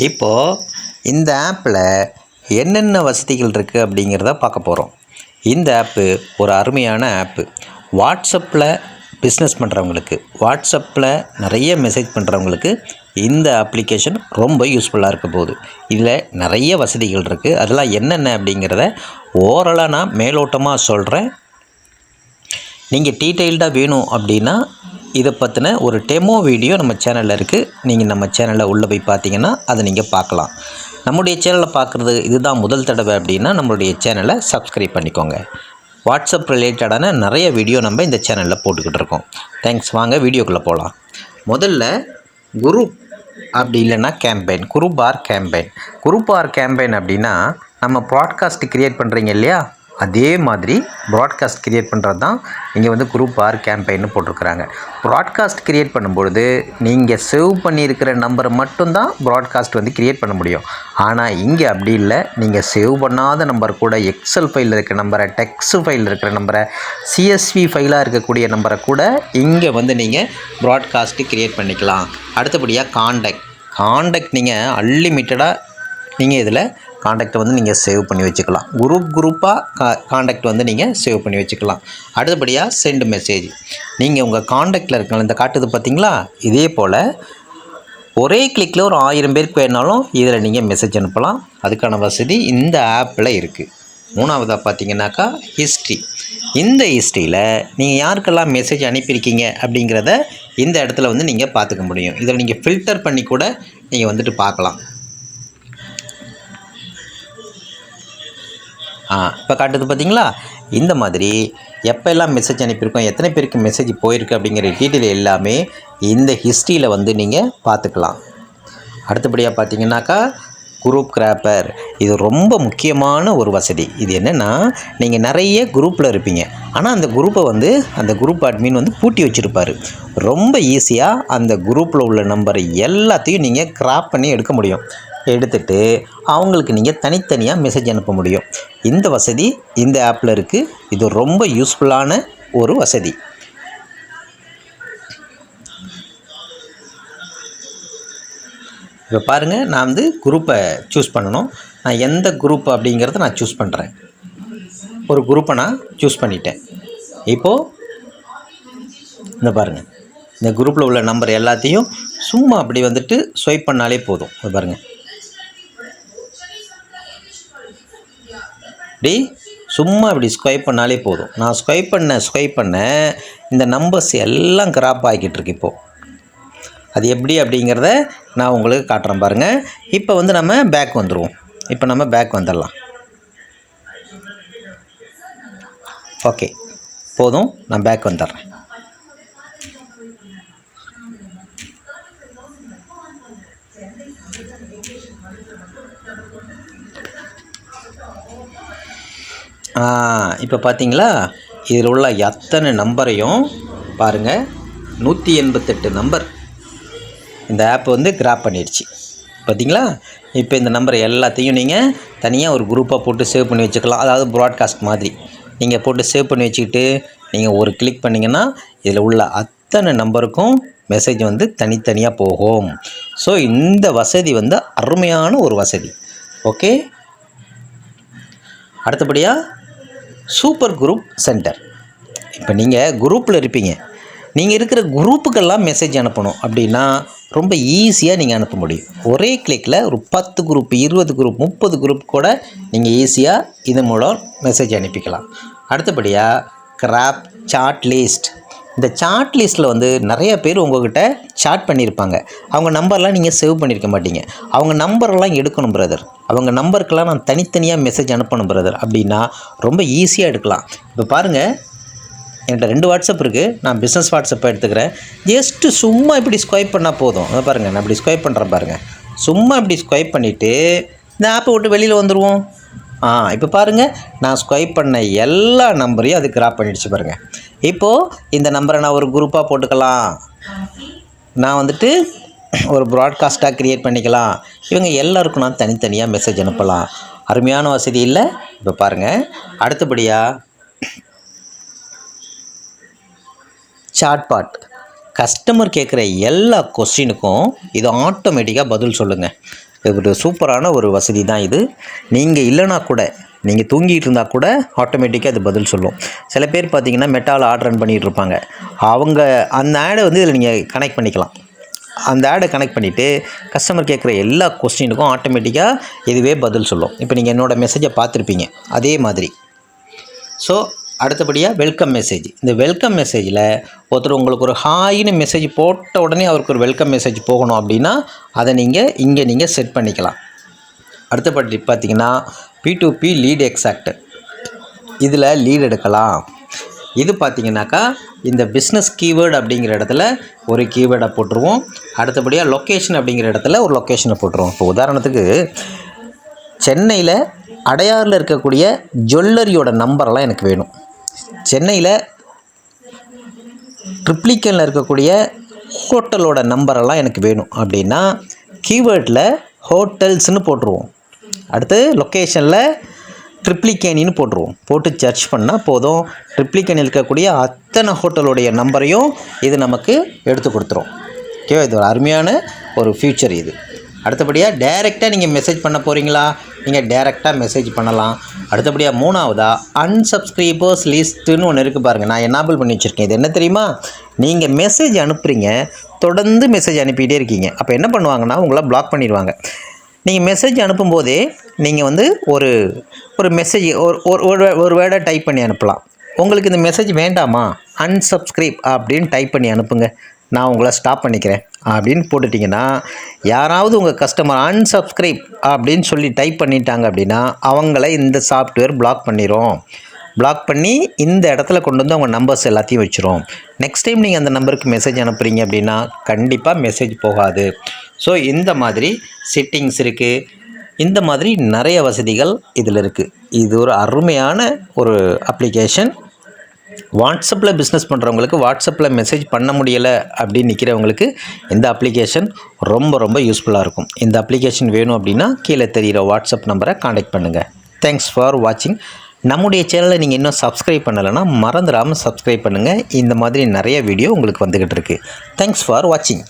இப்போது இந்த ஆப்பில் என்னென்ன வசதிகள் இருக்குது அப்படிங்கிறத பார்க்க போகிறோம். இந்த ஆப்பு ஒரு அருமையான ஆப்பு. வாட்ஸ்அப்பில் பிஸ்னஸ் பண்ணுறவங்களுக்கு, வாட்ஸ்அப்பில் நிறைய மெசேஜ் பண்ணுறவங்களுக்கு இந்த அப்ளிகேஷன் ரொம்ப யூஸ்ஃபுல்லாக இருக்க போகுது. இதில் நிறைய வசதிகள் இருக்குது. அதெல்லாம் என்னென்ன அப்படிங்கிறத ஓரளவு நான் மேலோட்டமாக சொல்கிறேன். நீங்கள் டீட்டெயில்டாக வேணும் அப்படின்னா இதை பற்றின ஒரு டெமோ வீடியோ நம்ம சேனலில் இருக்குது. நீங்கள் நம்ம சேனலில் உள்ளே போய் பார்த்தீங்கன்னா அதை நீங்கள் பார்க்கலாம். நம்முடைய சேனலை பார்க்குறது இதுதான் முதல் தடவை அப்படின்னா நம்மளுடைய சேனலை சப்ஸ்கிரைப் பண்ணிக்கோங்க. வாட்ஸ்அப் ரிலேட்டடான நிறைய வீடியோ நம்ம இந்த சேனலில் போட்டுக்கிட்டு இருக்கோம். தேங்க்ஸ். வாங்க வீடியோக்குள்ளே போகலாம். முதல்ல குரூப் அப்படி இல்லைன்னா campaign, group or campaign. Group or campaign அப்படின்னா நம்ம ப்ராட்காஸ்ட் க்ரியேட் பண்ணுறீங்க இல்லையா, அதே மாதிரி ப்ராட்காஸ்ட் க்ரியேட் பண்ணுறது தான் இங்கே வந்து குரூப் ஆர் கேம்பெயின்னு போட்டிருக்கிறாங்க. ப்ராட்காஸ்ட் க்ரியேட் பண்ணும்பொழுது நீங்கள் சேவ் பண்ணியிருக்கிற நம்பரை மட்டும்தான் ப்ராட்காஸ்ட் வந்து க்ரியேட் பண்ண முடியும். ஆனால் இங்கே அப்படி இல்லை. நீங்கள் சேவ் பண்ணாத நம்பர் கூட, எக்ஸல் ஃபைலில் இருக்கிற நம்பரை, டெக்ஸ்ட் ஃபைலில் இருக்கிற நம்பரை, சிஎஸ்வி ஃபைலாக இருக்கக்கூடிய நம்பரை கூட இங்கே வந்து நீங்கள் ப்ராட்காஸ்ட்டு க்ரியேட் பண்ணிக்கலாம். அடுத்தபடியாக காண்டாக்ட் நீங்கள் அன்லிமிட்டடாக நீங்கள் இதில் காண்டாக்டை வந்து நீங்கள் சேவ் பண்ணி வச்சுக்கலாம். குரூப்பாக காண்டாக்ட் வந்து நீங்கள் சேவ் பண்ணி வச்சுக்கலாம். அடுத்தபடியாக சென்ட் மெசேஜ். நீங்கள் உங்கள் காண்டாக்டில் இருக்க இந்த காட்டுது பார்த்தீங்களா, இதே போல் ஒரே கிளிக்கில் ஒரு 1000 பேருக்கு வேணாலும் இதில் நீங்கள் மெசேஜ் அனுப்பலாம். அதுக்கான வசதி இந்த ஆப்பில் இருக்குது. மூணாவதாக பார்த்தீங்கன்னாக்கா ஹிஸ்ட்ரி. இந்த ஹிஸ்ட்ரியில் நீங்கள் யாருக்கெல்லாம் மெசேஜ் அனுப்பியிருக்கீங்க அப்படிங்கிறத இந்த இடத்துல வந்து நீங்கள் பார்த்துக்க முடியும். இதில் நீங்கள் ஃபில்டர் பண்ணி கூட நீங்கள் வந்துட்டு பார்க்கலாம். இப்போ காட்டுது பார்த்தீங்களா, இந்த மாதிரி எப்போல்லாம் மெசேஜ் அனுப்பியிருக்கோம், எத்தனை பேருக்கு மெசேஜ் போயிருக்கு அப்படிங்கிற டீட்டெயில் எல்லாமே இந்த ஹிஸ்ட்ரியில் வந்து நீங்கள் பார்த்துக்கலாம். அடுத்தபடியாக பார்த்தீங்கன்னாக்கா குரூப் கிராப்பர். இது ரொம்ப முக்கியமான ஒரு வசதி. இது என்னென்னா, நீங்கள் நிறைய குரூப்பில் இருப்பீங்க, ஆனால் அந்த குரூப்பை வந்து அந்த குரூப் அட்மின் வந்து பூட்டி வச்சுருப்பார். ரொம்ப ஈஸியாக அந்த குரூப்பில் உள்ள நம்பரை எல்லாத்தையும் நீங்கள் கிராப் பண்ணி எடுக்க முடியும். எடுத்துகிட்டு அவங்களுக்கு நீங்கள் தனித்தனியாக மெசேஜ் அனுப்ப முடியும். இந்த வசதி இந்த ஆப்பில் இருக்குது. இது ரொம்ப யூஸ்ஃபுல்லான ஒரு வசதி. இப்போ பாருங்கள், நான் வந்து குரூப்பை சூஸ் பண்ணணும். நான் எந்த குரூப் அப்படிங்கிறத நான் சூஸ் பண்ணுறேன். ஒரு குரூப்பை நான் சூஸ் பண்ணிட்டேன். இப்போது இந்த பாருங்கள், இந்த குரூப்பில் உள்ள நம்பர் எல்லாத்தையும் சும்மா அப்படி வந்துட்டு ஸ்வைப் பண்ணாலே போதும். இது பாருங்கள், இப்படி சும்மா இப்படி ஸ்வைப் பண்ணாலே போதும். நான் ஸ்வைப் பண்ண இந்த நம்பர்ஸ் எல்லாம் கிராப் ஆகிக்கிட்டு இருக்கு. இப்போது அது எப்படி அப்படிங்கிறத நான் உங்களுக்கு காட்டுறேன் பாருங்கள். இப்போ வந்து நம்ம பேக் வந்துடுவோம். இப்போ நம்ம பேக் வந்துடலாம். ஓகே, போதும், நான் பேக் வந்துடுறேன். இப்போ பார்த்தீங்களா, இதில் உள்ள எத்தனை நம்பரையும் பாருங்கள், 188 நம்பர் இந்த ஆப் வந்து கிராப் பண்ணிடுச்சு. பார்த்தீங்களா, இப்போ இந்த நம்பர் எல்லாத்தையும் நீங்கள் தனியாக ஒரு குரூப்பாக போட்டு சேவ் பண்ணி வச்சுக்கலாம். அதாவது ப்ராட்காஸ்ட் மாதிரி நீங்கள் போட்டு சேவ் பண்ணி வச்சுக்கிட்டு நீங்கள் ஒரு கிளிக் பண்ணிங்கன்னா இதில் உள்ள அத்தனை நம்பருக்கும் மெசேஜ் வந்து தனித்தனியாக போகும். ஸோ இந்த வசதி வந்து அருமையான ஒரு வசதி. ஓகே, அடுத்தபடியாக சூப்பர் குரூப் சென்டர். இப்போ நீங்கள் குரூப்பில் இருப்பீங்க, நீங்கள் இருக்கிற குரூப்புக்கெல்லாம் மெசேஜ் அனுப்பணும் அப்படின்னா ரொம்ப ஈஸியாக நீங்கள் அனுப்ப முடியும். ஒரே கிளிக்கில் ஒரு 10 குரூப், 20 குரூப், 30 குரூப் கூட நீங்கள் ஈஸியாக இது மூலம் மெசேஜ் அனுப்பிக்கலாம். அடுத்தபடியாக கிராப் சாட் லிஸ்ட். இந்த சாட் லிஸ்ட்டில் வந்து நிறைய பேர் உங்கள்கிட்ட சாட் பண்ணியிருப்பாங்க. அவங்க நம்பர்லாம் நீங்கள் சேவ் பண்ணியிருக்க மாட்டீங்க. அவங்க நம்பரெல்லாம் எடுக்கணும் பிரதர், அவங்க நம்பருக்கெல்லாம் நான் தனித்தனியாக மெசேஜ் அனுப்பணும் பிரதர் அப்படின்னா ரொம்ப ஈஸியாக எடுக்கலாம். இப்போ பாருங்கள், என்கிட்ட 2 வாட்ஸ்அப் இருக்குது. நான் பிஸ்னஸ் வாட்ஸ்அப்பை எடுத்துக்கிறேன். ஜஸ்ட்டு சும்மா இப்படி ஸ்வைப் பண்ணால் போதும். அதை பாருங்கள், நான் இப்படி ஸ்வைப் பண்ணுறேன் பாருங்கள். சும்மா இப்படி ஸ்வைப் பண்ணிவிட்டு இந்த ஆப்பை விட்டு வெளியில் வந்துடுவோம். இப்போ பாருங்கள், நான் ஸ்வைப் பண்ண எல்லா நம்பரையும் அது கிராப் பண்ணிடுச்சு பாருங்கள். இப்போது இந்த நம்பரை நான் ஒரு குரூப்பாக போட்டுக்கலாம். நான் வந்துட்டு ஒரு ப்ராட்காஸ்ட்டாக க்ரியேட் பண்ணிக்கலாம். இவங்க எல்லாருக்கும் நான் தனித்தனியாக மெசேஜ் அனுப்பலாம். அருமையான வசதி இல்லை? இப்போ பாருங்கள், அடுத்தபடியாக சாட்பாட். கஸ்டமர் கேட்குற எல்லா கொஸ்டினுக்கும் இது ஆட்டோமேட்டிக்காக பதில் சொல்லுங்கள். இது சூப்பரான ஒரு வசதி தான் இது. நீங்கள் இல்லைனா கூட, நீங்கள் தூங்கிட்டு இருந்தால் கூட ஆட்டோமேட்டிக்காக அது பதில் சொல்லும். சில பேர் பார்த்தீங்கன்னா மெட்டாவில் ஆர்டர் ரன் பண்ணிகிட்டு இருப்பாங்க. அவங்க அந்த ஆடை வந்து இதில் நீங்கள் கனெக்ட் பண்ணிக்கலாம். அந்த ஆடை கனெக்ட் பண்ணிவிட்டு கஸ்டமர் கேட்குற எல்லா கொஸ்டினுக்கும் ஆட்டோமேட்டிக்காக இதுவே பதில் சொல்லும். இப்போ நீங்கள் என்னோடய மெசேஜை பார்த்துருப்பீங்க அதே மாதிரி. ஸோ அடுத்தபடியாக வெல்கம் மெசேஜ். இந்த வெல்கம் மெசேஜில் ஒருத்தர் உங்களுக்கு ஒரு ஹாய்னு மெசேஜ் போட்ட உடனே அவருக்கு ஒரு வெல்கம் மெசேஜ் போகணும் அப்படின்னா அதை நீங்கள் செட் பண்ணிக்கலாம். அடுத்தபடி பார்த்திங்கன்னா P2P லீட் எக்ஸாக்ட். இதில் லீட் எடுக்கலாம். இது பார்த்திங்கனாக்கா இந்த பிஸ்னஸ் கீவேர்டு அப்படிங்கிற இடத்துல ஒரு கீவேர்டை போட்டுருவோம். அடுத்தபடியாக லொக்கேஷன் அப்படிங்கிற இடத்துல ஒரு லொக்கேஷனை போட்டுருவோம். இப்போ உதாரணத்துக்கு சென்னையில் அடையாறில் இருக்கக்கூடிய ஜுவல்லரியோட நம்பரெல்லாம் எனக்கு வேணும். சென்னையில் ட்ரிப்ளிகனில் இருக்கக்கூடிய ஹோட்டலோட நம்பரெல்லாம் எனக்கு வேணும் அப்படின்னா கீவேர்டில் ஹோட்டல்ஸ்னு போட்டுருவோம். அடுத்து லொக்கேஷனில் ட்ரிப்ளிகேனின்னு போட்டுருவோம். போட்டு சர்ச் பண்ணால் போதும், ட்ரிப்ளிகேனில் இருக்கக்கூடிய அத்தனை ஹோட்டலுடைய நம்பரையும் இது நமக்கு எடுத்து கொடுத்துரும். ஓகேவா? இது ஒரு அருமையான ஒரு ஃபியூச்சர் இது. அடுத்தபடியாக டைரெக்டாக நீங்கள் மெசேஜ் பண்ண போகிறீங்களா, நீங்கள் டைரெக்டாக மெசேஜ் பண்ணலாம். அடுத்தபடியாக மூணாவதாக அன்சப்ஸ்கிரைபர்ஸ் லிஸ்ட்டுன்னு ஒன்று இருக்குது பாருங்கள். நான் எனாபிள் பண்ணி வச்சுருக்கேன். இது என்ன தெரியுமா? நீங்கள் மெசேஜ் அனுப்புகிறீங்க, தொடர்ந்து மெசேஜ் அனுப்பிகிட்டே இருக்கீங்க. அப்போ என்ன பண்ணுவாங்கன்னா உங்களை பிளாக் பண்ணிடுவாங்க. நீங்கள் மெசேஜ் அனுப்பும்போதே நீங்கள் வந்து ஒரு மெசேஜ் ஒரு வேர்டை டைப் பண்ணி அனுப்பலாம். உங்களுக்கு இந்த மெசேஜ் வேண்டாமா, அன்சப்ஸ்கிரைப் அப்படின்னு டைப் பண்ணி அனுப்புங்க, நான் உங்களை ஸ்டாப் பண்ணிக்கிறேன் அப்படின்னு போட்டுட்டிங்கன்னா யாராவது உங்கள் கஸ்டமர் அன்சப்ஸ்கிரைப் அப்படின்னு சொல்லி டைப் பண்ணிட்டாங்க அப்படின்னா அவங்கள இந்த சாஃப்ட்வேர் பிளாக் பண்ணிடும். பிளாக் பண்ணி இந்த இடத்துல கொண்டு வந்து அவங்க நம்பர்ஸ் எல்லாத்தையும் வச்சிரும். நெக்ஸ்ட் டைம் நீங்கள் அந்த நம்பருக்கு மெசேஜ் அனுப்புகிறீங்க அப்படின்னா கண்டிப்பாக மெசேஜ் போகாது. ஸோ இந்த மாதிரி செட்டிங்ஸ் இருக்குது. இந்த மாதிரி நிறைய வசதிகள் இதில் இருக்குது. இது ஒரு அருமையான ஒரு அப்ளிகேஷன். வாட்ஸ்அப்பில் பிஸ்னஸ் பண்ணுறவங்களுக்கு, வாட்ஸ்அப்பில் மெசேஜ் பண்ண முடியலை அப்படின்னு நிற்கிறவங்களுக்கு இந்த அப்ளிகேஷன் ரொம்ப ரொம்ப யூஸ்ஃபுல்லாக இருக்கும். இந்த அப்ளிகேஷன் வேணும் அப்படின்னா கீழே தெரிகிற வாட்ஸ்அப் நம்பரை காண்டாக்ட் பண்ணுங்கள். தேங்க்ஸ் ஃபார் வாட்சிங். நம்முடைய சேனலை நீங்கள் இன்னும் சப்ஸ்கிரைப் பண்ணலைன்னா மறந்துடாமல் சப்ஸ்கிரைப் பண்ணுங்கள். இந்த மாதிரி நிறைய வீடியோ உங்களுக்கு வந்துக்கிட்டு இருக்குது. தேங்க்ஸ் ஃபார் வாட்சிங்.